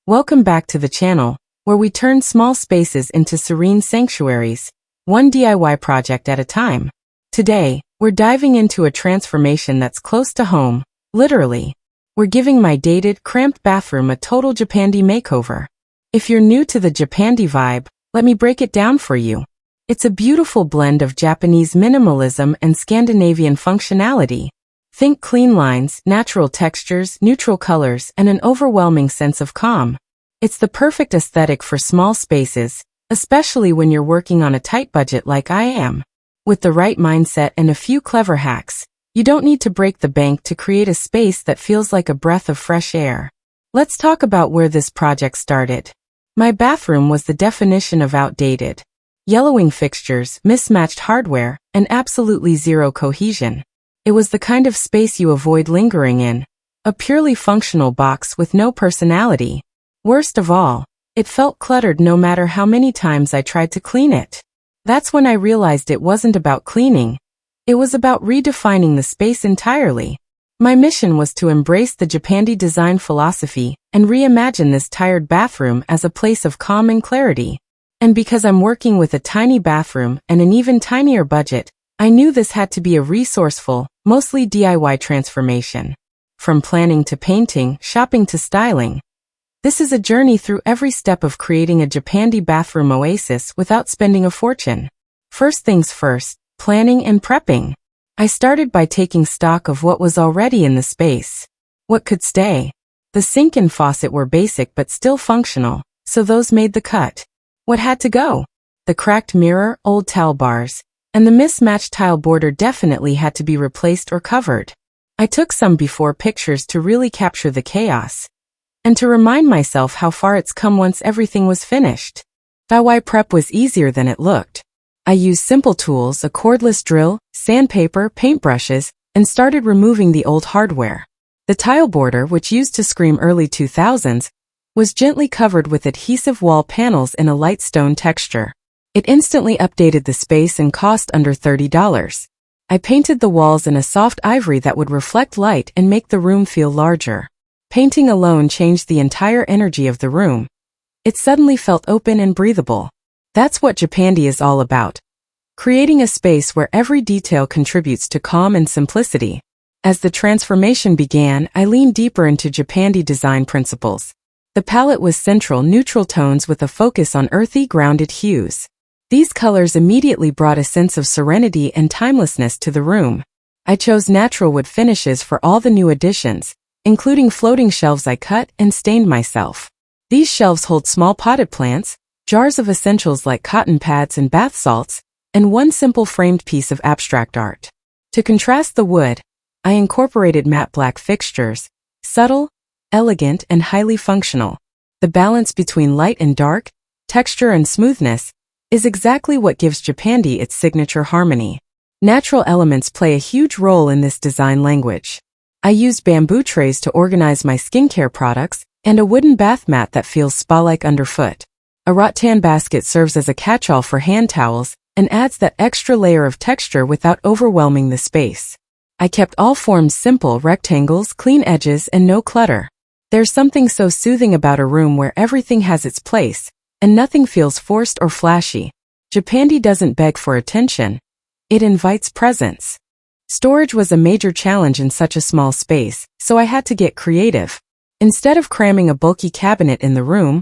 Welcome back to the channel, where we turn small spaces into serene sanctuaries, one DIY project at a time. Today, we're diving into a transformation that's close to home, literally. We're giving my dated, cramped bathroom a total Japandi makeover. If you're new to the Japandi vibe, let me break it down for you. It's a beautiful blend of Japanese minimalism and Scandinavian functionality. Think clean lines, natural textures, neutral colors, and an overwhelming sense of calm. It's the perfect aesthetic for small spaces, especially when you're working on a tight budget like I am. With the right mindset and a few clever hacks, you don't need to break the bank to create a space that feels like a breath of fresh air. Let's talk about where this project started. My bathroom was the definition of outdated. Yellowing fixtures, mismatched hardware, and absolutely zero cohesion. It was the kind of space you avoid lingering in, a purely functional box with no personality. Worst of all, it felt cluttered no matter how many times I tried to clean it. That's when I realized it wasn't about cleaning. It was about redefining the space entirely. My mission was to embrace the Japandi design philosophy and reimagine this tired bathroom as a place of calm and clarity. And because I'm working with a tiny bathroom and an even tinier budget, I knew this had to be a resourceful, mostly DIY transformation. From planning to painting, shopping to styling. This is a journey through every step of creating a Japandi bathroom oasis without spending a fortune. First things first, planning and prepping. I started by taking stock of what was already in the space. What could stay? The sink and faucet were basic but still functional, so those made the cut. What had to go? The cracked mirror, old towel bars, and the mismatched tile border definitely had to be replaced or covered. I took some before pictures to really capture the chaos, and to remind myself how far it's come once everything was finished. DIY prep was easier than it looked. I used simple tools, a cordless drill, sandpaper, paintbrushes, and started removing the old hardware. The tile border, which used to scream early 2000s, was gently covered with adhesive wall panels in a light stone texture. It instantly updated the space and cost under $30. I painted the walls in a soft ivory that would reflect light and make the room feel larger. Painting alone changed the entire energy of the room. It suddenly felt open and breathable. That's what Japandi is all about. Creating a space where every detail contributes to calm and simplicity. As the transformation began, I leaned deeper into Japandi design principles. The palette was central, neutral tones with a focus on earthy, grounded hues. These colors immediately brought a sense of serenity and timelessness to the room. I chose natural wood finishes for all the new additions, including floating shelves I cut and stained myself. These shelves hold small potted plants, jars of essentials like cotton pads and bath salts, and one simple framed piece of abstract art. To contrast the wood, I incorporated matte black fixtures, subtle, elegant, and highly functional. The balance between light and dark, texture and smoothness, is exactly what gives Japandi its signature harmony. Natural elements play a huge role in this design language. I used bamboo trays to organize my skincare products, and a wooden bath mat that feels spa-like underfoot. A rattan basket serves as a catch-all for hand towels and adds that extra layer of texture without overwhelming the space. I kept all forms simple, rectangles, clean edges, and no clutter. There's something so soothing about a room where everything has its place, and nothing feels forced or flashy. Japandi doesn't beg for attention. It invites presence. Storage was a major challenge in such a small space, so I had to get creative. Instead of cramming a bulky cabinet in the room,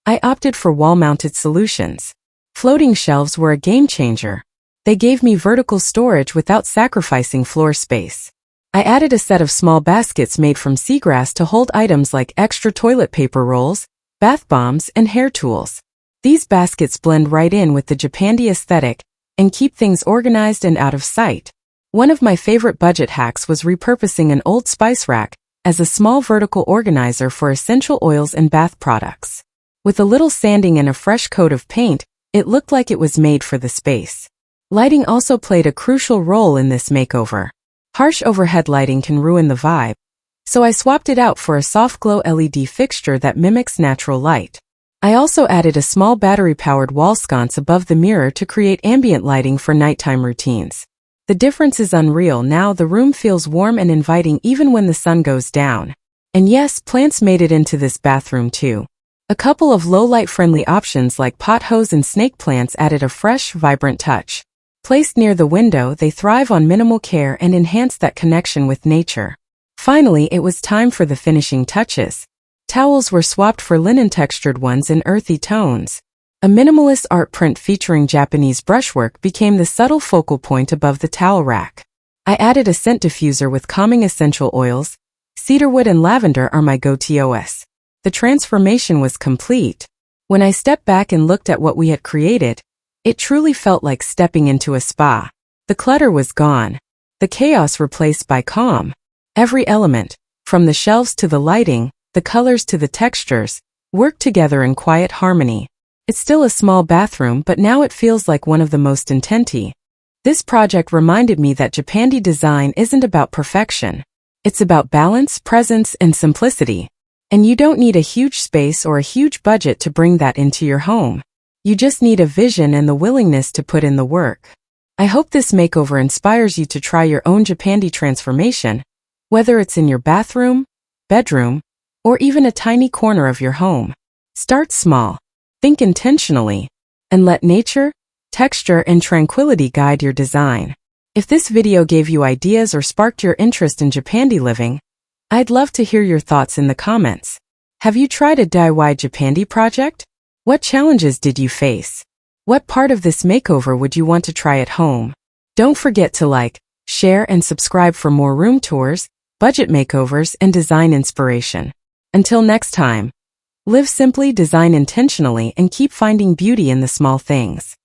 I opted for wall-mounted solutions. Floating shelves were a game changer. They gave me vertical storage without sacrificing floor space. I added a set of small baskets made from seagrass to hold items like extra toilet paper rolls, bath bombs, and hair tools. These baskets blend right in with the Japandi aesthetic and keep things organized and out of sight. One of my favorite budget hacks was repurposing an old spice rack as a small vertical organizer for essential oils and bath products. With a little sanding and a fresh coat of paint, it looked like it was made for the space. Lighting also played a crucial role in this makeover. Harsh overhead lighting can ruin the vibe, so I swapped it out for a soft glow LED fixture that mimics natural light. I also added a small battery-powered wall sconce above the mirror to create ambient lighting for nighttime routines. The difference is unreal. Now the room feels warm and inviting even when the sun goes down. And yes, plants made it into this bathroom too. A couple of low-light friendly options like pothose and snake plants added a fresh, vibrant touch. Placed near the window, they thrive on minimal care and enhance that connection with nature. Finally, it was time for the finishing touches. Towels were swapped for linen-textured ones in earthy tones. A minimalist art print featuring Japanese brushwork became the subtle focal point above the towel rack. I added a scent diffuser with calming essential oils. Cedarwood and lavender are my go-tos. The transformation was complete. When I stepped back and looked at what we had created, it truly felt like stepping into a spa. The clutter was gone. The chaos replaced by calm. Every element, from the shelves to the lighting, the colors to the textures, worked together in quiet harmony. It's still a small bathroom, but now it feels like one of the most intenti. This project reminded me that Japandi design isn't about perfection. It's about balance, presence, and simplicity. And you don't need a huge space or a huge budget to bring that into your home. You just need a vision and the willingness to put in the work. I hope this makeover inspires you to try your own Japandi transformation, whether it's in your bathroom, bedroom, or even a tiny corner of your home. Start small, think intentionally, and let nature, texture, and tranquility guide your design. If this video gave you ideas or sparked your interest in Japandi living, I'd love to hear your thoughts in the comments. Have you tried a DIY Japandi project? What challenges did you face? What part of this makeover would you want to try at home? Don't forget to like, share, and subscribe for more room tours, budget makeovers, and design inspiration. Until next time, live simply, design intentionally, and keep finding beauty in the small things.